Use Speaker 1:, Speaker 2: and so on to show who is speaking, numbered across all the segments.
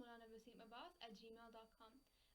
Speaker 1: maulanawaseemabbas@gmail.com।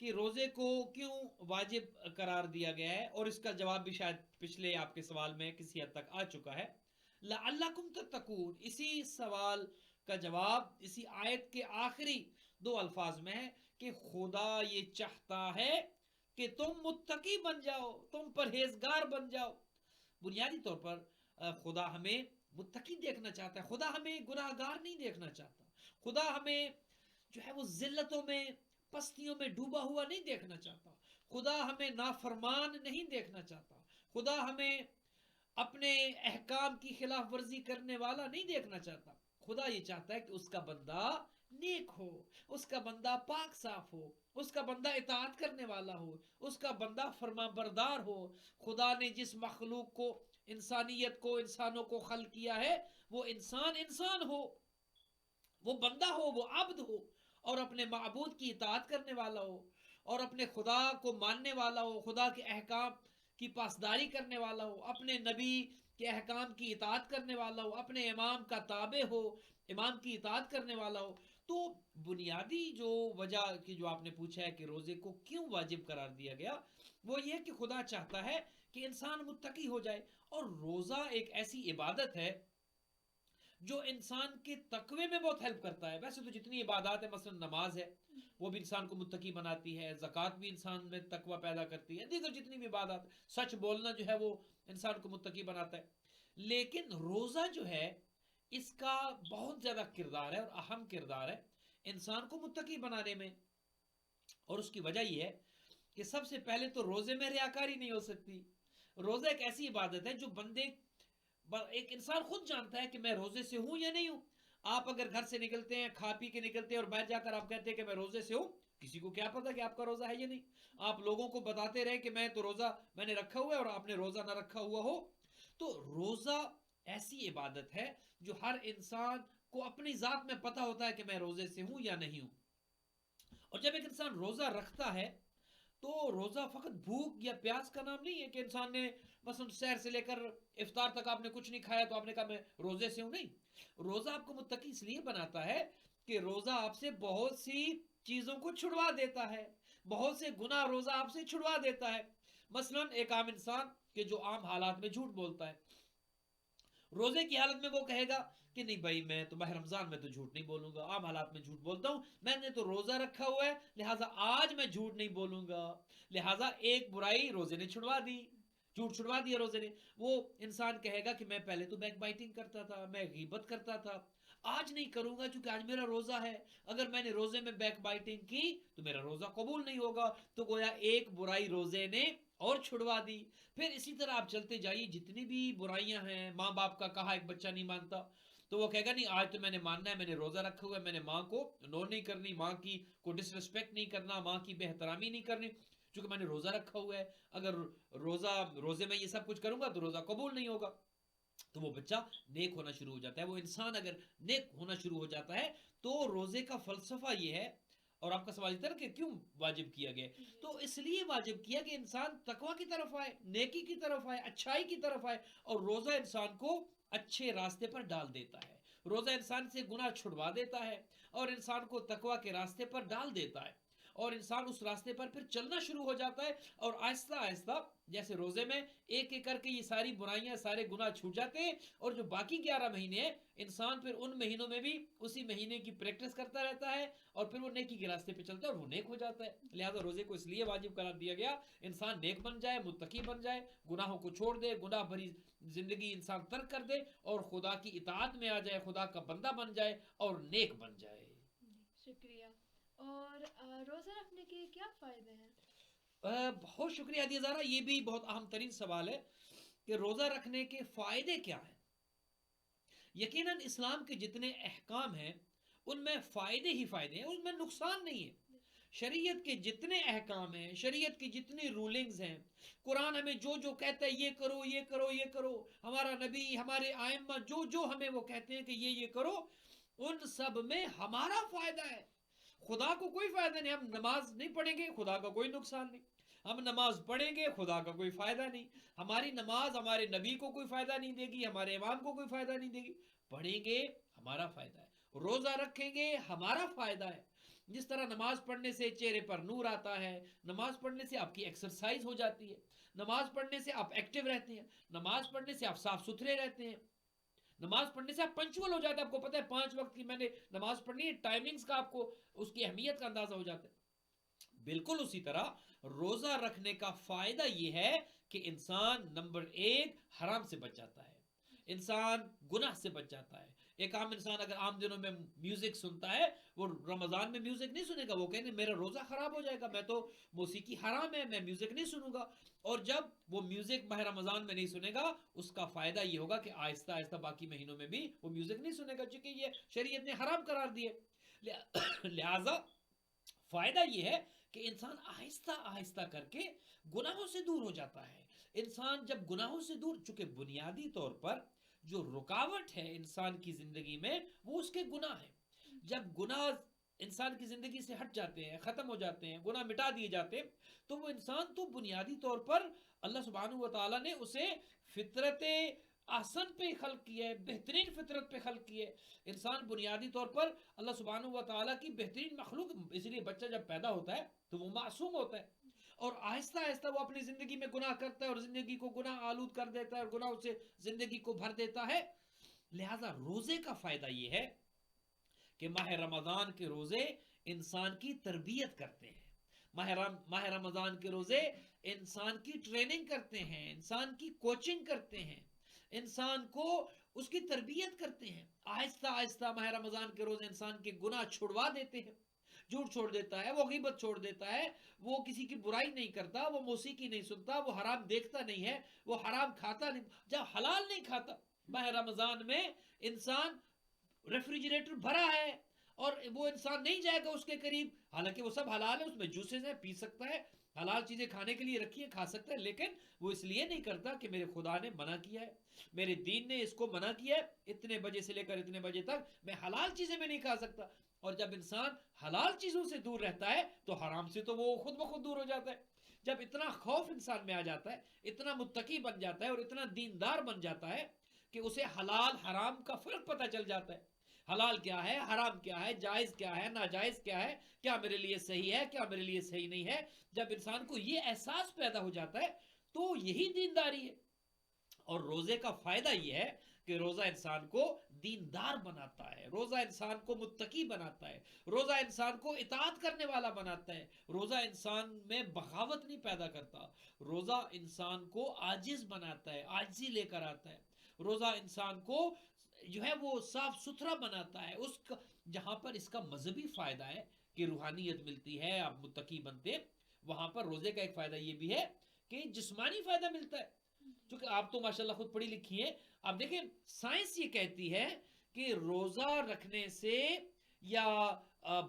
Speaker 2: کہ روزے کو کیوں واجب قرار دیا گیا ہے، اور اس کا جواب بھی شاید پچھلے آپ کے سوال میں کسی حد تک آ چکا ہے. لعلکم تتقون، اسی سوال کا جواب اسی آیت کے آخری دو الفاظ میں ہے کہ خدا یہ چاہتا ہے کہ تم متقی بن جاؤ، تم پرہیزگار بن جاؤ. بنیادی طور پر خدا ہمیں متقی دیکھنا چاہتا ہے. خدا ہمیں گناہ گار نہیں دیکھنا چاہتا. خدا ہمیں جو ہے وہ ذلتوں میں، پستیوں میں ڈوبا ہوا نہیں دیکھنا چاہتا. خدا ہمیں نافرمان نہیں دیکھنا چاہتا. خدا ہمیں اپنے احکام کی خلاف ورزی کرنے والا نہیں دیکھنا چاہتا. خدا یہ چاہتا ہے کہ اس کا بندہ نیک ہو، اس کا بندہ پاک صاف ہو، اس کا بندہ اطاعت کرنے والا ہو، اس کا بندہ فرما بردار ہو. خدا نے جس مخلوق کو، انسانیت کو، انسانوں کو خلق کیا ہے، وہ انسان ہو، وہ بندہ ہو، وہ عبد ہو، اور اپنے معبود کی اطاعت کرنے والا ہو، اور اپنے خدا کو ماننے والا ہو، خدا کے احکام کی پاسداری کرنے والا ہو، اپنے نبی کے احکام کی اطاعت کرنے والا ہو، اپنے امام کا تابع ہو، امام کی اطاعت کرنے والا ہو. تو بنیادی جو وجہ کی جو آپ نے پوچھا ہے کہ روزے کو کیوں واجب قرار دیا گیا، وہ یہ کہ خدا چاہتا ہے کہ انسان متقی ہو جائے. اور روزہ ایک ایسی عبادت ہے جو انسان کے تقوی میں بہت ہیلپ کرتا ہے. ویسے تو جتنی عبادات ہے، مثلا نماز ہے، وہ بھی انسان کو متقی بناتی ہے. زکوٰۃ بھی انسان میں تقوی پیدا کرتی ہے. دیگر جتنی بھی عبادات، سچ بولنا جو ہے وہ انسان کو متقی بناتا ہے. لیکن روزہ جو ہے، اس کا بہت زیادہ کردار ہے اور اہم کردار ہے انسان کو متقی بنانے میں. اور اس کی وجہ یہ ہے کہ سب سے پہلے تو روزے میں ریاکاری نہیں ہو سکتی. روزہ ایک ایسی عبادت ہے جو ایک انسان خود جانتا ہے کہ میں روزے سے ہوں یا نہیں ہوں. آپ اگر گھر سے نکلتے ہیں، کھا پی کے نکلتے ہیں، اور باہر جا کر آپ کہتے ہیں کہ میں روزے سے ہوں، کسی کو کیا پتا کہ آپ کا روزہ ہے یا نہیں. آپ لوگوں کو بتاتے رہے کہ میں تو روزہ میں نے رکھا ہوا ہے، اور آپ نے روزہ نہ رکھا ہوا ہو. تو روزہ ایسی عبادت ہے جو ہر انسان کو اپنی ذات میں پتا ہوتا ہے کہ میں روزے سے ہوں یا نہیں ہوں. اور جب ایک انسان روزہ رکھتا ہے تو روزہ فقط بھوک یا پیاس کا نام نہیں ہے کہ انسان نے مثلا سحر سے لے کر افطار تک آپ نے کچھ نہیں کھایا تو آپ نے کہا میں روزے سے ہوں. نہیں، روزہ آپ کو متقی اس لیے بناتا ہے کہ روزہ آپ سے بہت سی چیزوں کو چھڑوا دیتا ہے، بہت سے گناہ روزہ آپ سے چھڑوا دیتا ہے. مثلا ایک عام انسان کہ جو عام حالات میں جھوٹ بولتا ہے، روزے کی حالت میں وہ کہے گا کہ نہیں بھائی میں تو ماہ رمضان میں تو جھوٹ نہیں بولوں گا، عام حالات میں جھوٹ بولتا ہوں، میں نے تو روزہ رکھا ہوا ہے لہٰذا آج میں جھوٹ نہیں بولوں گا. لہٰذا ایک برائی روزے نے چھڑوا دی، جھوٹ چھڑوا دیا روزے نے. وہ انسان کہے گا کہ میں پہلے تو بیک بائٹنگ کرتا تھا، میں غیبت کرتا تھا، آج نہیں کروں گا کیونکہ آج میرا روزہ ہے. اگر میں نے روزے میں بیک بائٹنگ کی تو میرا روزہ قبول نہیں ہوگا. تو گویا ایک برائی روزے نے اور چھڑوا دی. پھر اسی طرح آپ چلتے جائیے، جتنی بھی برائیاں ہیں، ماں باپ کا کہا ایک بچہ نہیں مانتا تو وہ کہے گا نہیں آج تو میں نے ماننا ہے، میں نے روزہ رکھا ہوا ہے، میں نے ماں کو نو نہیں کرنی، ماں کی کو ڈس ریسپیکٹ نہیں کرنا، ماں کی بے احترامی نہیں کرنی چونکہ میں نے روزہ رکھا ہوا ہے. اگر روزے میں یہ سب کچھ کروں گا تو روزہ قبول نہیں ہوگا. تو وہ بچہ نیک ہونا شروع ہو جاتا ہے. وہ انسان اگر نیک ہونا شروع ہو جاتا ہے تو روزے کا فلسفہ یہ ہے. اور آپ کا سوال تھا کہ کیوں واجب کیا گیا، تو اس لیے واجب کیا کہ انسان تقوی کی طرف آئے، نیکی کی طرف آئے، اچھائی کی طرف آئے. اور روزہ انسان کو اچھے راستے پر ڈال دیتا ہے. روزہ انسان سے گناہ چھڑوا دیتا ہے اور انسان کو تقوی کے راستے پر ڈال دیتا ہے، اور انسان اس راستے پر پھر چلنا شروع ہو جاتا ہے. اور آہستہ آہستہ جیسے روزے میں ایک ایک کر کے یہ ساری برائیاں، سارے گناہ چھوٹ جاتے ہیں، اور جو باقی 11 مہینے ہیں انسان پھر ان مہینوں میں بھی اسی مہینے کی پریکٹس کرتا رہتا ہے، اور پھر وہ نیکی کے راستے پہ چلتا ہے اور وہ نیک ہو جاتا ہے. لہٰذا روزے کو اس لیے واجب قرار دیا گیا انسان نیک بن جائے، متقی بن جائے، گناہوں کو چھوڑ دے، گناہ بھری زندگی انسان ترک کر دے اور خدا کی اطاعت میں آ جائے، خدا کا بندہ بن جائے اور نیک بن جائے.
Speaker 1: شکریہ. اور روزہ رکھنے کے کیا فائدے ہیں؟
Speaker 2: بہت شکریہ ہدیہ زارا، یہ بھی بہت اہم ترین سوال ہے کہ روزہ رکھنے کے فائدے کیا ہیں. یقیناً اسلام کے جتنے احکام ہیں ان میں فائدے ہی فائدے ہیں، ان میں نقصان نہیں ہے. شریعت کے جتنے احکام ہیں، شریعت کی جتنی رولنگز ہیں، قرآن ہمیں جو جو کہتا ہے یہ کرو یہ کرو یہ کرو، ہمارا نبی، ہمارے آئمہ جو جو ہمیں وہ کہتے ہیں کہ یہ کرو، ان سب میں ہمارا فائدہ ہے. خدا کو کوئی فائدہ نہیں. ہم نماز نہیں پڑھیں گے، خدا کا کوئی نقصان نہیں. ہم نماز پڑھیں گے، خدا کا کوئی فائدہ نہیں. ہماری نماز ہمارے نبی کو کوئی فائدہ نہیں دے گی، ہمارے امام کو کوئی فائدہ نہیں دے گی. پڑھیں گے، ہمارا فائدہ ہے. روزہ رکھیں گے، ہمارا فائدہ ہے. جس طرح نماز پڑھنے سے چہرے پر نور آتا ہے، نماز پڑھنے سے آپ کی ایکسرسائز ہو جاتی ہے، نماز پڑھنے سے آپ ایکٹیو رہتے ہیں، نماز پڑھنے سے آپ صاف ستھرے رہتے ہیں، نماز پڑھنے سے آپ پنچول ہو جاتے ہیں. آپ کو پتہ ہے 5 وقت کی میں نے نماز پڑھنی ہے، ٹائمنگز کا آپ کو اس کی اہمیت کا اندازہ ہو جاتا ہے. بالکل اسی طرح روزہ رکھنے کا فائدہ یہ ہے کہ انسان نمبر 1 حرام سے بچ جاتا ہے، انسان گناہ سے بچ جاتا ہے. ایک عام انسان اگر عام دنوں میں میوزک سنتا ہے، وہ رمضان میں میوزک نہیں سنے گا، وہ کہیں گے میرا روزہ خراب ہو جائے گا، میں تو موسیقی حرام ہے، میں میوزک نہیں سنوں گا. اور جب وہ میوزک ماہ رمضان میں نہیں سنے گا، اس کا فائدہ یہ ہوگا کہ آہستہ آہستہ باقی مہینوں میں بھی وہ میوزک نہیں سنے گا، چونکہ یہ شریعت نے حرام قرار دیے. لہذا فائدہ یہ ہے کہ انسان آہستہ آہستہ کر کے گناہوں سے دور ہو جاتا ہے. انسان جب گناہوں سے دور، چونکہ بنیادی طور پر جو رکاوٹ ہے انسان کی زندگی میں وہ اس کے گناہ ہے. جب گناہ انسان کی زندگی سے ہٹ جاتے ہیں، ختم ہو جاتے ہیں، گناہ مٹا دیے جاتے ہیں، تو وہ انسان تو بنیادی طور پر اللہ سبحانہ و تعالیٰ نے اسے فطرت احسن پہ خلق کیا ہے، بہترین فطرت پہ خلق کیا ہے. انسان بنیادی طور پر اللہ سبحانہ و تعالیٰ کی بہترین مخلوق، اس لیے بچہ جب پیدا ہوتا ہے تو وہ معصوم ہوتا ہے، اور آہستہ آہستہ وہ اپنی زندگی میں گناہ کرتا ہے اور زندگی کو گناہ آلود کر دیتا ہے اور گناہ سے زندگی کو بھر دیتا ہے. لہذا روزے کا فائدہ یہ ہے کہ ماہ رمضان کے روزے انسان کی تربیت کرتے ہیں. ماہ رمضان کے روزے انسان کی ٹریننگ کرتے ہیں، انسان کی کوچنگ کرتے ہیں، انسان کو اس کی تربیت کرتے ہیں. آہستہ آہستہ ماہ رمضان کے روزے انسان کے گناہ چھڑوا دیتے ہیں. جھوٹ چھوڑ دیتا ہے، وہ غیبت چھوڑ دیتا ہے، وہ کسی کی برائی نہیں کرتا، وہ موسیقی نہیں سنتا، وہ حرام دیکھتا نہیں ہے، وہ حرام کھاتا نہیں، جب حلال نہیں کھاتا. ماہ رمضان میں انسان ریفریجریٹر بھرا ہے اور وہ انسان نہیں جائے گا اس کے قریب، حالانکہ وہ سب حلال ہے، اس میں جوسز ہیں، پی سکتا ہے، حلال چیزیں کھانے کے لیے رکھی ہیں، کھا سکتا ہے، لیکن وہ اس لیے نہیں کرتا کہ میرے خدا نے منع کیا ہے، میرے دین نے اس کو منع کیا ہے، اتنے بجے سے لے کر اتنے بجے تک میں حلال چیزیں میں نہیں کھا سکتا. اور جب انسان حلال چیزوں سے دور رہتا ہے تو حرام سے تو وہ خود بخود دور ہو جاتا ہے. جب اتنا خوف انسان میں آ جاتا ہے، اتنا متقی بن جاتا ہے اور اتنا دیندار بن جاتا ہے کہ اسے حلال حرام کا فرق پتہ چل جاتا ہے، حلال کیا ہے، حرام کیا ہے، جائز کیا ہے، ناجائز کیا ہے، کیا میرے لیے صحیح ہے، کیا میرے لیے صحیح نہیں ہے. جب انسان کو یہ احساس پیدا ہو جاتا ہے تو یہی دینداری ہے. اور روزے کا فائدہ یہ ہے کہ روزہ انسان کو دیندار بناتا ہے، روزہ انسان کو متقی بناتا ہے، روزہ انسان کو اطاعت کرنے والا بناتا ہے، روزہ انسان میں بغاوت نہیں پیدا کرتا، روزہ انسان کو عاجز بناتا ہے، عاجزی لے کر آتا ہے، روزہ انسان کو جو ہے وہ صاف ستھرا بناتا ہے. اس کا جہاں پر اس کا مذہبی فائدہ ہے کہ روحانیت ملتی ہے، آپ متقی بنتے، وہاں پر روزے کا ایک فائدہ یہ بھی ہے کہ جسمانی فائدہ ملتا ہے. چونکہ آپ تو ماشاءاللہ خود پڑھی لکھی ہیں، آپ دیکھیں سائنس یہ کہتی ہے کہ روزہ رکھنے سے یا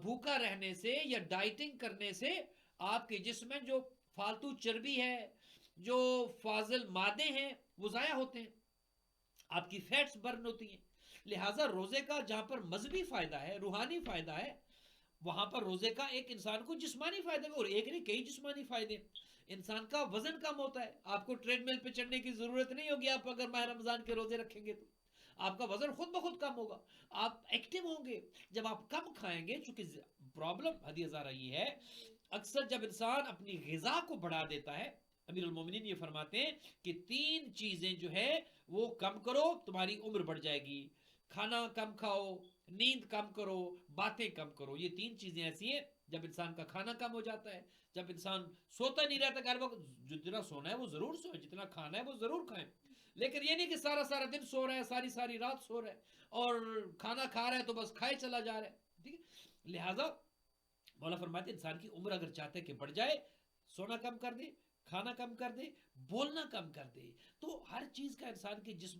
Speaker 2: بھوکا رہنے سے یا ڈائٹنگ کرنے سے آپ کے جسم میں جو فالتو چربی ہے، جو فاضل مادے ہیں وہ ضائع ہوتے ہیں، آپ کی فیٹس برن ہوتی ہیں. لہٰذا روزے کا جہاں پر مذہبی فائدہ ہے، روحانی فائدہ ہے، وہاں پر روزے کا ایک انسان کو جسمانی فائدہ ہے، اور ایک نہیں کئی جسمانی فائدے. انسان کا وزن کم ہوتا ہے، آپ کو ٹریڈ مل پہ چڑھنے کی ضرورت نہیں ہوگی، آپ اگر ماہ رمضان کے روزے رکھیں گے تو آپ کا وزن خود بخود کم ہوگا، آپ ایکٹیو ہوں گے. جب آپ کم کھائیں گے، چونکہ پرابلم حدیث زارہ یہ ہے، اکثر جب انسان اپنی غذا کو بڑھا دیتا ہے، امیر المومنین یہ فرماتے ہیں کہ 3 چیزیں جو ہے وہ کم کرو تمہاری عمر بڑھ جائے گی. کھانا کم کھاؤ، نیند کم کرو، باتیں کم کرو. یہ 3 چیزیں ایسی ہیں، جب انسان کا کھانا کم ہو جاتا ہے، جب انسان سوتا نہیں رہتا، ہر وقت جتنا سونا ہے وہ ضرور سوئے، جتنا کھانا ہے وہ ضرور کھائیں، لیکن یہ نہیں کہ سارا دن سو رہا ہے، ساری رات سو رہا ہے، اور کھانا کھا رہا ہے تو بس کھائے چلا جا رہا ہے. ٹھیک ہے، لہذا مولا فرماتے ہیں انسان کی عمر اگر چاہتے کہ بڑھ جائے، سونا کم کر دے، کھانا کم کر دے، بولنا کم کر دے، تو ہر چیز کا انسان کے جسم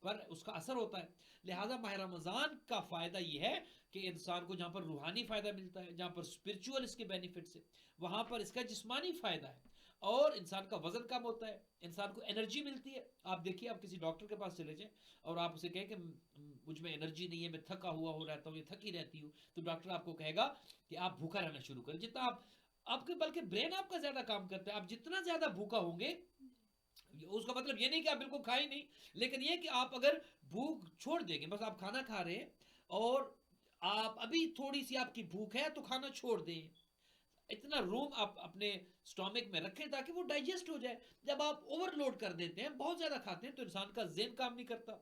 Speaker 2: پر اس کا اثر ہوتا ہے. لہذا ماہ رمضان کا فائدہ یہ ہے کہ انسان کو جہاں پر روحانی فائدہ ملتا ہے، جہاں پر اسپرچول اس کے بینیفٹس ہے، وہاں پر اس کا جسمانی فائدہ ہے، اور انسان کا وزن کم ہوتا ہے، انسان کو انرجی ملتی ہے. آپ دیکھیے، آپ کسی ڈاکٹر کے پاس چلے جائیں اور آپ اسے کہیں کہ مجھ میں انرجی نہیں ہے، میں تھکا ہوا ہو رہتا ہوں، یہ تھکی رہتی ہوں، تو ڈاکٹر آپ کو کہے گا کہ آپ بھوکا رہنا شروع کریں. جتنا آپ کے بلکہ برین آپ کا زیادہ کام کرتا ہے، آپ جتنا زیادہ بھوکا ہوں گے، اس کا مطلب یہ نہیں کہ آپ بالکل کھائیں نہیں، لیکن یہ کہ آپ اگر بھوک چھوڑ دیں گے، بس آپ کھانا کھا رہے ہیں اور آپ ابھی تھوڑی سی آپ کی بھوک ہے تو کھانا چھوڑ دیں، اتنا روم آپ اپنے سٹومک میں رکھیں تاکہ وہ ڈائجسٹ ہو جائے. جب آپ اوور لوڈ کر دیتے ہیں، بہت زیادہ کھاتے ہیں، تو انسان کا ذہن کام نہیں کرتا،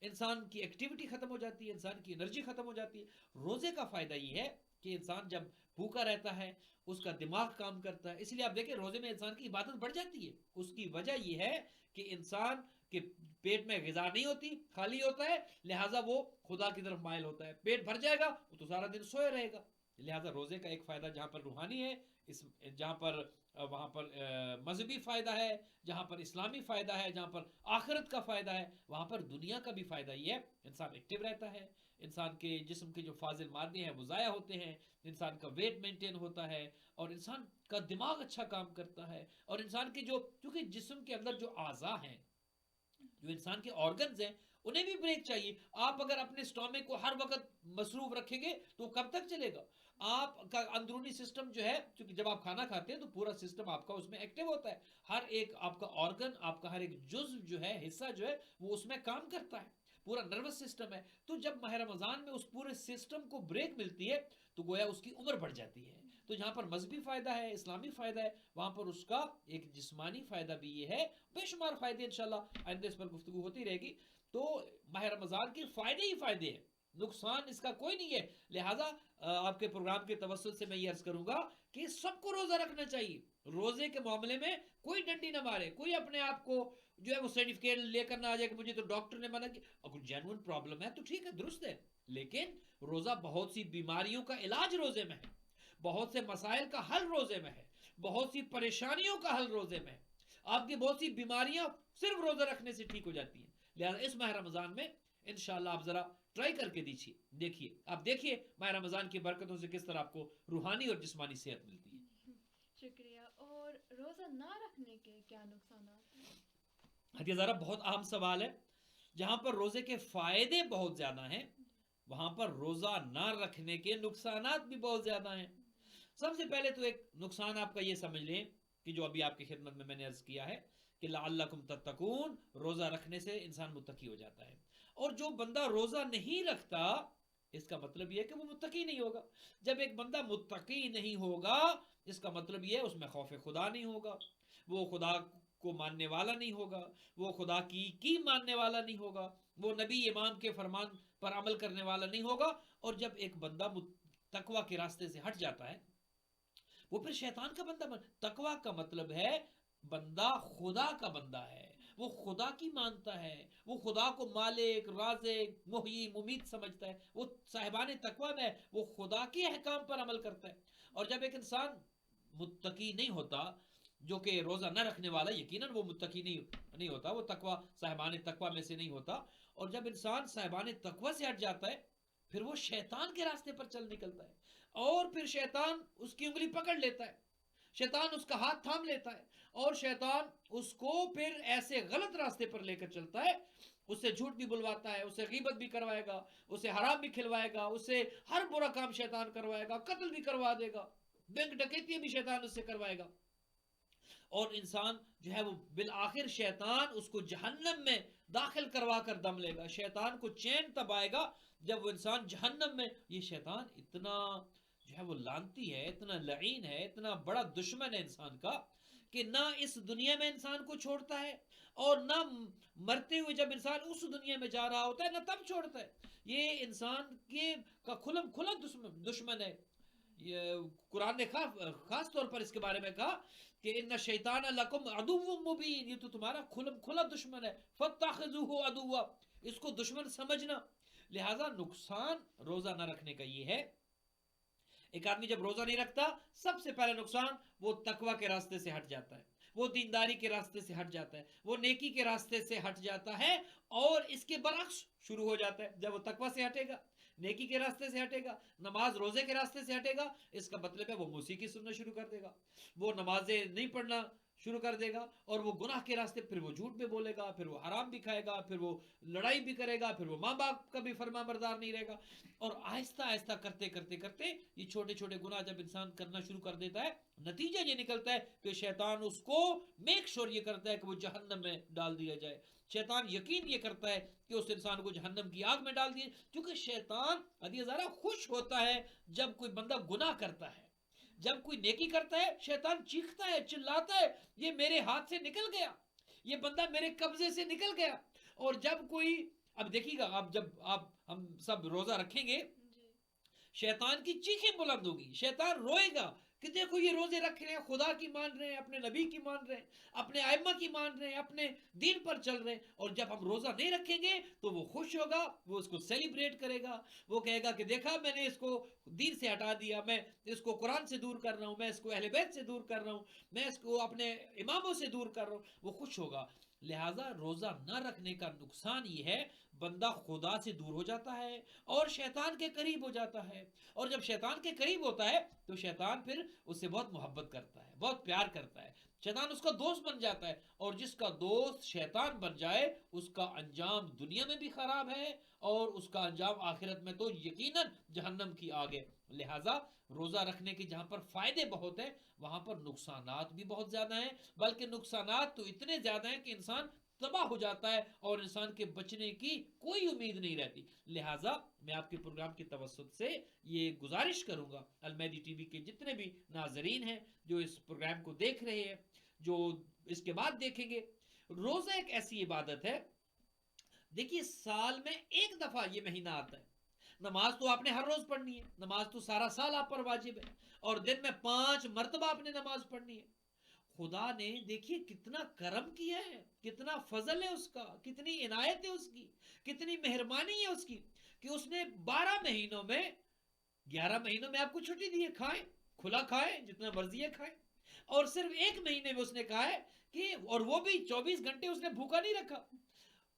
Speaker 2: انسان کی ایکٹیویٹی ختم ہو جاتی ہے، انسان کی انرجی ختم ہو جاتی ہے. روزے کا فائدہ یہ ہے کہ انسان جب بھوکا رہتا ہے اس کا دماغ کام کرتا ہے. اس لیے آپ دیکھیں روزے میں انسان کی عبادت بڑھ جاتی ہے. اس کی وجہ یہ ہے کہ انسان کے پیٹ میں غذا نہیں ہوتی، خالی ہوتا ہے، لہٰذا وہ خدا کی طرف مائل ہوتا ہے. پیٹ بھر جائے گا وہ تو سارا دن سوئے رہے گا. لہٰذا روزے کا ایک فائدہ جہاں پر روحانی ہے، جہاں پر وہاں پر مذہبی فائدہ ہے، جہاں پر اسلامی فائدہ ہے، جہاں پر آخرت کا فائدہ ہے، وہاں پر دنیا کا بھی فائدہ یہ ہے. انسان ایکٹیو رہتا ہے، انسان کے جسم کے جو فاضل مادے ہیں وہ ضائع ہوتے ہیں، انسان کا ویٹ مینٹین ہوتا ہے، اور انسان کا دماغ اچھا کام کرتا ہے. اور انسان کے کیونکہ جسم کے اندر جو اعضاء ہیں، جو انسان کے آرگنز ہیں، انہیں بھی بریک چاہیے. آپ اگر اپنے سٹومک کو ہر وقت مصروف رکھیں گے تو کب تک چلے گا؟ آپ کا اندرونی سسٹم جو ہے، کیونکہ جب آپ کھانا کھاتے ہیں تو پورا سسٹم آپ کا اس میں ایکٹیو ہوتا ہے، ہر ایک آپ کا آرگن، آپ کا ہر ایک جزو جو ہے، حصہ جو ہے، وہ اس میں کام کرتا ہے، پورا نروس سسٹم ہے. تو جب ماہ رمضان میں اس پورے سسٹم کو بریک ملتی ہے تو گویا اس کی عمر بڑھ جاتی ہے. تو جہاں پر مذہبی فائدہ ہے، اسلامی فائدہ ہے، وہاں پر اس کا ایک جسمانی فائدہ بھی یہ ہے. بے شمار فائدے انشاءاللہ آئندہ اس پر گفتگو ہوتی رہے گی. تو ماہ رمضان کے فائدے ہی فائدے ہیں، نقصان اس کا کوئی نہیں ہے. لہٰذا آپ کے پروگرام کے توسط سے میں یہ عرض کروں گا کہ سب کو روزہ رکھنا چاہیے. روزے کے معاملے میں کوئی ڈنڈی نہ مارے، کوئی اپنے آپ کو جو ہے وہ سرٹیفکیٹ لے کر نہ آ جائے کہ مجھے تو ڈاکٹر نے منع کیا. اگر جینوئن پرابلم ہے تو ٹھیک ہے، درست ہے، لیکن روزہ بہت سی بیماریوں کا علاج روزے میں ہے، بہت سے مسائل کا حل روزے میں ہے، بہت سی پریشانیوں کا حل روزے میں ہے. آپ کی بہت سی بیماریاں صرف روزہ رکھنے سے ٹھیک ہو جاتی ہیں. لہذا اس ماہ رمضان میں انشاءاللہ آپ ذرا ٹرائی کر کے دیکھیے، آپ دیکھیے ماہ رمضان کی برکتوں سے کس طرح آپ کو روحانی اور جسمانی صحت ملتی ہے.
Speaker 1: شکریہ. اور روزہ نہ رکھنے کے کیا نقصانات ہیں؟
Speaker 2: حدیث زارہ بہت اہم سوال ہے. جہاں پر روزے کے فائدے بہت زیادہ ہیں، وہاں پر روزہ نہ رکھنے کے نقصانات بھی بہت زیادہ ہیں. سب سے پہلے تو ایک نقصان آپ کا یہ سمجھ لیں کہ جو ابھی آپ کی خدمت میں نے عرض کیا ہے کہ لعلکم تتقون، روزہ رکھنے سے انسان متقی ہو جاتا ہے. اور جو بندہ روزہ نہیں رکھتا، اس کا مطلب یہ ہے کہ وہ متقی نہیں ہوگا. جب ایک بندہ متقی نہیں ہوگا، اس کا مطلب یہ ہے اس میں خوف خدا نہیں ہوگا، وہ خدا کو ماننے والا نہیں ہوگا، وہ خدا کی ماننے والا نہیں ہوگا، وہ نبی امام کے فرمان پر عمل کرنے والا نہیں ہوگا. اور جب ایک بندہ تقوی کے راستے سے ہٹ جاتا ہے، وہ پھر شیطان کا بندہ تقوی کا مطلب ہے بندہ خدا کا بندہ ہے، وہ خدا کی مانتا ہے، وہ خدا کو مالک، رازق، محیی، ممیت سمجھتا ہے، وہ صاحبان تقوی میں وہ خدا کے احکام پر عمل کرتا ہے. اور جب ایک انسان متقی نہیں ہوتا، جو کہ روزہ نہ رکھنے والا، یقیناً وہ متقی نہیں ہوتا، وہ تقوی صاحبان تقوی میں سے نہیں ہوتا. اور جب انسان صاحبان تقوی سے ہٹ جاتا ہے، پھر وہ شیطان کے راستے پر چل نکلتا ہے، اور پھر شیطان اس کی انگلی پکڑ لیتا ہے، شیطان اس کا ہاتھ تھام لیتا ہے، اور شیطان اس کو پھر ایسے غلط راستے پر لے کر چلتا ہے. اس سے جھوٹ بھی بلواتا ہے، اسے غیبت بھی کروائے گا، اسے حرام بھی کھلوائے گا، اسے ہر برا کام شیطان کروائے گا، قتل بھی کروا دے گا، بینک ڈکیتی بھی شیطان اس سے کروائے گا. اور انسان جو ہے وہ بالآخر شیطان اس کو جہنم میں داخل کروا کر دم لے گا. شیطان کو چین تب آئے گا جب وہ انسان جہنم میں. یہ شیطان اتنا جو ہے وہ لعنتی ہے، اتنا لعین ہے، اتنا بڑا دشمن ہے انسان کا، کہ نہ اس دنیا میں انسان کو چھوڑتا ہے، اور نہ مرتے ہوئے جب انسان اس دنیا میں جا رہا ہوتا ہے نہ تب چھوڑتا ہے. یہ انسان کا کھلم کھلا دشمن ہے. قرآن نے خاص طور پر اس کے بارے میں کہا کہ ان الشیطان لکم عدو مبین، یہ تو تمہارا کھلم کھلا دشمن ہے، فاتخذوہ عدوا، اس کو دشمن سمجھنا. لہذا نقصان روزہ نہ رکھنے کا یہ ہے. ایک آدمی جب روزہ نہیں رکھتا، سب سے پہلا نقصان وہ تقوی کے راستے سے ہٹ جاتا ہے، وہ دینداری کے راستے سے ہٹ جاتا ہے، وہ نیکی کے راستے سے ہٹ جاتا ہے. اور اس کے برعکس شروع ہو جاتا ہے. جب وہ تقوی سے ہٹے گا، نیکی کے راستے سے ہٹے گا، نماز روزے کے راستے سے ہٹے گا، اس کا مطلب ہے وہ موسیقی سننا شروع کر دے گا، وہ نمازیں نہیں پڑھنا شروع کر دے گا اور وہ گناہ کے راستے، پھر وہ جھوٹ بھی بولے گا، پھر وہ حرام بھی کھائے گا، پھر وہ لڑائی بھی کرے گا، پھر وہ ماں باپ کا بھی فرما بردار نہیں رہے گا. اور آہستہ آہستہ کرتے کرتے کرتے یہ چھوٹے چھوٹے گناہ جب انسان کرنا شروع کر دیتا ہے، نتیجہ یہ نکلتا ہے کہ شیطان اس کو میک شور یہ کرتا ہے کہ وہ جہنم میں ڈال دیا جائے. شیطان یقین یہ کرتا ہے کہ اس انسان کو جہنم کی آگ میں ڈال دیے، کیونکہ شیطان حدیث ذرا خوش ہوتا ہے جب کوئی بندہ گناہ کرتا ہے. جب کوئی نیکی کرتا ہے شیطان چیختا ہے، چلاتا ہے، یہ میرے ہاتھ سے نکل گیا، یہ بندہ میرے قبضے سے نکل گیا. اور جب کوئی، اب دیکھیے گا آپ، جب ہم سب روزہ رکھیں گے، شیطان کی چیخیں بلند ہوگی، شیطان روئے گا کہ دیکھو یہ روزے رکھ رہے ہیں، خدا کی مان رہے ہیں، اپنے نبی کی مان رہے ہیں، اپنے ائمہ کی مان رہے ہیں، اپنے دین پر چل رہے ہیں. اور جب ہم روزہ نہیں رکھیں گے تو وہ خوش ہوگا، وہ اس کو سیلیبریٹ کرے گا، وہ کہے گا کہ دیکھا میں نے اس کو دین سے ہٹا دیا، میں اس کو قرآن سے دور کر رہا ہوں، میں اس کو اہل بیت سے دور کر رہا ہوں، میں اس کو اپنے اماموں سے دور کر رہا ہوں. وہ خوش ہوگا. لہٰذا روزہ نہ رکھنے کا نقصان یہ ہے، بندہ خدا سے دور ہو جاتا ہے اور شیطان کے قریب ہو جاتا ہے. اور جب شیطان کے قریب ہوتا ہے تو شیطان پھر اس سے بہت محبت کرتا ہے، بہت پیار کرتا ہے، شیطان اس کا دوست بن جاتا ہے. اور جس کا دوست شیطان بن جائے اس کا انجام دنیا میں بھی خراب ہے اور اس کا انجام آخرت میں تو یقیناً جہنم کی آگ ہے. لہٰذا روزہ رکھنے کے جہاں پر فائدے بہت ہیں وہاں پر نقصانات بھی بہت زیادہ ہیں، بلکہ نقصانات تو اتنے زیادہ ہیں کہ انسان تباہ ہو جاتا ہے اور انسان کے بچنے کی کوئی امید نہیں رہتی. لہٰذا میں آپ کے پروگرام کی توسط سے یہ گزارش کروں گا، المہدی ٹی وی کے جتنے بھی ناظرین ہیں جو اس پروگرام کو دیکھ رہے ہیں، جو اس کے بعد دیکھیں گے، روزہ ایک ایسی عبادت ہے، دیکھیے سال میں ایک دفعہ یہ مہینہ آتا ہے. نماز تو آپ نے ہر روز پڑھنی ہے، نماز تو سارا سال آپ پر واجب ہے، اور دن میں 5 مرتبہ آپ نے نماز پڑھنی ہے. خدا نے دیکھیے کتنا کرم کیا ہے، کتنا فضل ہے اس کا، کتنی عنایت ہے اس کی، کتنی مہربانی ہے اس کی، کہ اس نے 12 مہینوں میں 11 مہینوں میں آپ کو چھٹی دی ہے، کھائیں کھلا کھائیں جتنا مرضی ہے کھائیں. اور صرف ایک مہینے میں اس نے کہا ہے کہ، اور وہ بھی 24 گھنٹے اس نے بھوکا نہیں رکھا.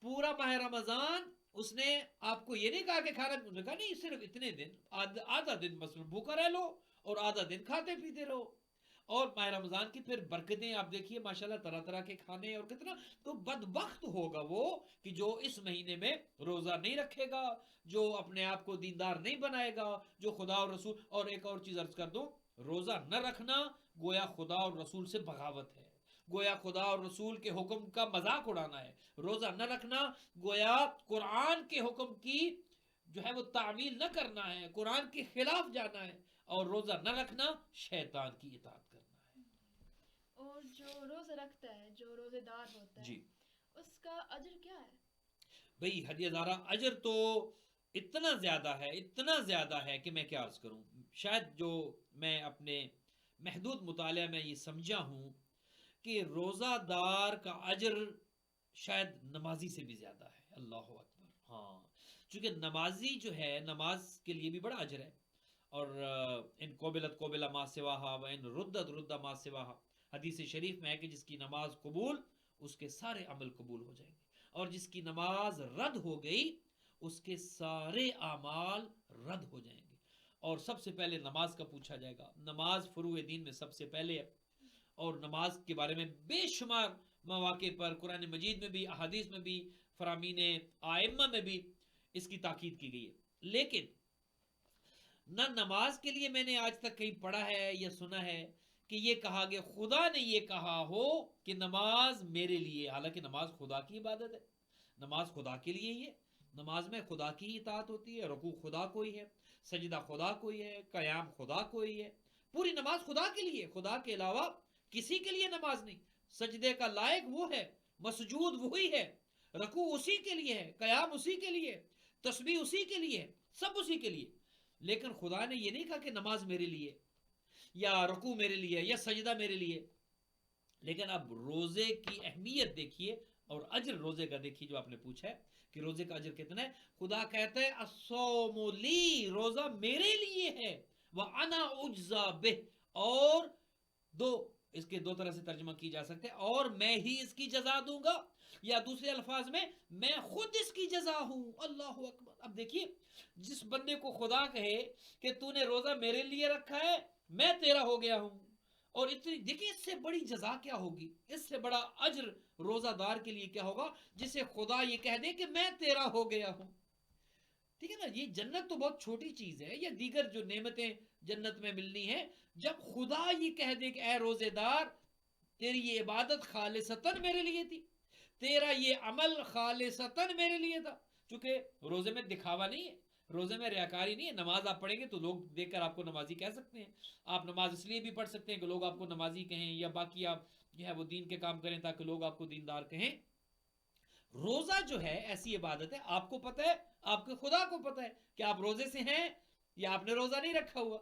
Speaker 2: پورا ماہ رمضان اس نے آپ کو یہ نہیں کہا کہ کھانا، اس نے کہا نہیں صرف اتنے دن، آدھا دن مثلا بھوکا رہ لو اور آدھا دن کھاتے پیتے رہو. اور ماہ رمضان کی پھر برکتیں آپ دیکھیے ماشاءاللہ، طرح طرح کے کھانے اور کتنا. تو بدبخت ہوگا وہ کہ جو اس مہینے میں روزہ نہیں رکھے گا، جو اپنے آپ کو دیندار نہیں بنائے گا، جو خدا اور رسول. اور ایک اور چیز عرض کر دوں، روزہ نہ رکھنا گویا خدا اور رسول سے بغاوت ہے، گویا خدا اور رسول کے حکم کا مذاق اڑانا ہے. روزہ نہ رکھنا گویا قرآن کے حکم کی جو ہے وہ تعمیل نہ کرنا ہے، قرآن کے خلاف جانا ہے. اور روزہ نہ رکھنا شیطان کی اطاعت کرنا ہے.
Speaker 1: اور جو روزہ رکھتا ہے، جو روزے دار ہوتا ہے،
Speaker 2: جی
Speaker 1: اس کا اجر کیا ہے؟
Speaker 2: بھئی ہدیہ دارہ، اجر تو اتنا زیادہ ہے، اتنا زیادہ ہے کہ میں کیا عرض کروں. شاید جو میں اپنے محدود مطالعہ میں یہ سمجھا ہوں کہ روزہ دار کا اجر شاید نمازی سے بھی زیادہ ہے. اللہ اکبر. ہاں، چونکہ نمازی جو ہے نماز کے لیے بھی بڑا اجر ہے. اور ان قبل ما سواہا و ان رد ما سواہا، حدیث شریف میں ہے کہ جس کی نماز قبول اس کے سارے عمل قبول ہو جائیں گے، اور جس کی نماز رد ہو گئی اس کے سارے اعمال رد ہو جائیں گے. اور سب سے پہلے نماز کا پوچھا جائے گا. نماز فروع دین میں سب سے پہلے ہے، اور نماز کے بارے میں بے شمار مواقع پر قرآن مجید میں بھی، احادیث میں بھی، فرامین ائمہ میں بھی اس کی تاکید کی گئی ہے. لیکن نہ نماز کے لیے میں نے آج تک کہیں پڑھا ہے یا سنا ہے کہ یہ کہا گیا، خدا نے یہ کہا ہو کہ نماز میرے لیے. حالانکہ نماز خدا کی عبادت ہے، نماز خدا کے لیے ہی ہے. نماز میں خدا کی اطاعت ہوتی ہے، رکوع خدا کو ہی ہے، سجدہ خدا کو ہی ہے، قیام خدا کو ہی ہے. پوری نماز خدا کے لیے، خدا کے علاوہ کسی کے لیے نماز نہیں. سجدے کا لائق وہ ہے، مسجود وہی ہے، رکوع اسی کے لیے ہے، قیام اسی کے لیے، تسبیح اسی کے لیے، سب اسی کے لیے. لیکن خدا نے یہ نہیں کہا کہ نماز میرے لیے یا رکوع میرے لیے یا سجدہ میرے لیے. لیکن اب روزے کی اہمیت دیکھیے اور اجر روزے کا دیکھیے جو آپ نے پوچھا ہے کہ روزے کا اجر کتنا ہے. خدا کہتا ہے الصوم لی، روزہ میرے لیے ہے، وَأَنَا أُجْزَى بِهِ، اور اس کے دو طرح سے ترجمہ کی جا سکتے ہیں، اور میں ہی اس کی جزا دوں گا، یا دوسرے الفاظ میں خود اس کی جزا ہوں. اللہ اکبر. اب دیکھیے جس بندے کو خدا کہے کہ تو نے روزہ میرے لیے رکھا ہے، میں تیرا ہو گیا ہوں، اور اتنی دیکھیے اس سے بڑی جزا کیا ہوگی, اس سے بڑا اجر روزہ دار کے لیے کیا ہوگا جسے خدا یہ کہہ دے کہ میں تیرا ہو گیا ہوں. ٹھیک ہے نا, یہ جنت تو بہت چھوٹی چیز ہے, یا دیگر جو نعمتیں جنت میں ملنی ہیں, جب خدا یہ کہہ دے کہ اے روزے دار تیری یہ عبادت خالصتاً میرے لیے تھی, تیرا یہ عمل خالصتاً میرے لیے تھا. چونکہ روزے میں دکھاوا نہیں ہے, روزے میں ریاکاری نہیں ہے. نماز آپ پڑھیں گے تو لوگ دیکھ کر آپ کو نمازی کہہ سکتے ہیں, آپ نماز اس لیے بھی پڑھ سکتے ہیں کہ لوگ آپ کو نمازی کہیں, یا باقی آپ جو ہے وہ دین کے کام کریں تاکہ لوگ آپ کو دیندار کہیں. روزہ جو ہے ایسی عبادت ہے, آپ کو پتہ ہے, آپ کے خدا کو پتہ ہے کہ آپ روزے سے ہیں یا آپ نے روزہ نہیں رکھا ہوا.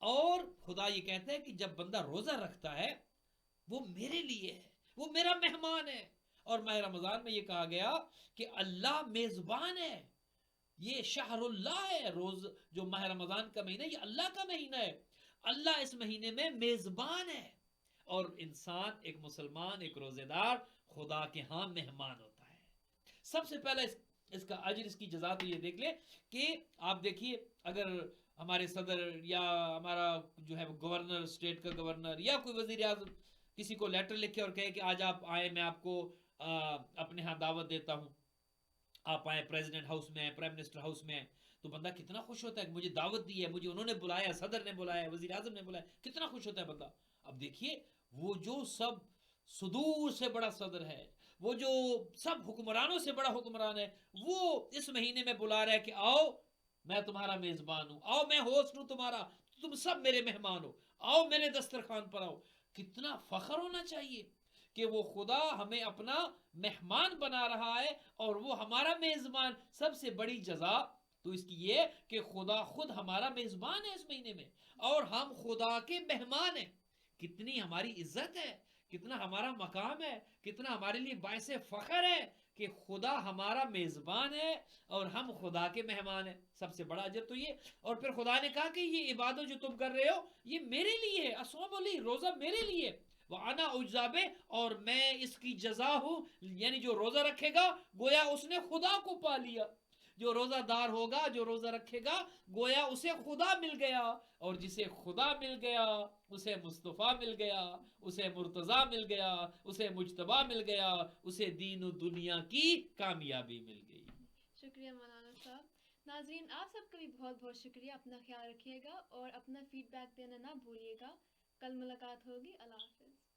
Speaker 2: اور خدا یہ کہتا ہے کہ جب بندہ روزہ رکھتا ہے وہ میرے لیے ہے, وہ میرا مہمان ہے. اور ماہ رمضان میں یہ کہا گیا کہ اللہ میزبان ہے, یہ شہر اللہ ہے. روز جو ماہ رمضان کا مہینہ, یہ اللہ کا مہینہ ہے, اللہ اس مہینے میں میزبان ہے. اور انسان, ایک مسلمان, ایک روزے دار خدا کے ہاں مہمان ہوتا ہے. سب سے پہلے اس کا اجر, اس کی جزا تو یہ دیکھ لے کہ آپ دیکھیے اگر ہمارے صدر یا ہمارا جو ہے گورنر, اسٹیٹ کا گورنر یا کوئی وزیر اعظم کسی کو لیٹر لکھے اور کہے کہ آج آپ آئے, میں آپ کو اپنے ہاں دعوت دیتا ہوں, آپ آئے پریزیڈنٹ ہاؤس میں, پرائم منسٹر ہاؤس میں, تو بندہ کتنا خوش ہوتا ہے کہ مجھے دعوت دی ہے, مجھے انہوں نے بلایا, صدر نے بلایا, وزیر اعظم نے بلایا, کتنا خوش ہوتا ہے بندہ. اب دیکھیے وہ جو سب صدور سے بڑا صدر ہے, وہ جو سب حکمرانوں سے بڑا حکمران ہے, وہ اس مہینے میں بلا رہا ہے کہ آؤ میں تمہارا میزبان ہوں, آؤ میں ہوسٹ ہوں تمہارا, تم سب میرے مہمان ہو, آؤ میرے دسترخوان پر آؤ. کتنا فخر ہونا چاہیے کہ وہ خدا ہمیں اپنا مہمان بنا رہا ہے اور وہ ہمارا میزبان. سب سے بڑی جزا تو اس کی یہ کہ خدا خود ہمارا میزبان ہے اس مہینے میں, اور ہم خدا کے مہمان ہیں. کتنی ہماری عزت ہے, کتنا ہمارا مقام ہے, کتنا ہمارے لیے باعث فخر ہے کہ خدا ہمارا میزبان ہے اور ہم خدا کے مہمان ہیں. سب سے بڑا اجر تو یہ. اور پھر خدا نے کہا کہ یہ عبادت جو تم کر رہے ہو یہ میرے لیے ہے, اصوم علی, روزہ میرے لیے, وَأَنَا أُجْزَابِ, اور میں اس کی جزا ہوں. یعنی جو روزہ رکھے گا گویا اس نے خدا کو پا لیا, جو روزہ دار ہوگا, جو روزہ رکھے گا, گویا اسے خدا مل گیا, اور جسے خدا مل گیا اسے مصطفیٰ مل گیا, اسے مرتضیٰ مل گیا, اسے مجتبیٰ مل گیا, اسے دین و دنیا کی کامیابی مل گئی.
Speaker 1: شکریہ مولانا صاحب. ناظرین آپ سب کا بھی بہت بہت شکریہ. اپنا خیال رکھیے گا اور اپنا فیڈ بیک دینا نہ بھولیے گا. کل ملاقات ہوگی. اللہ حافظ.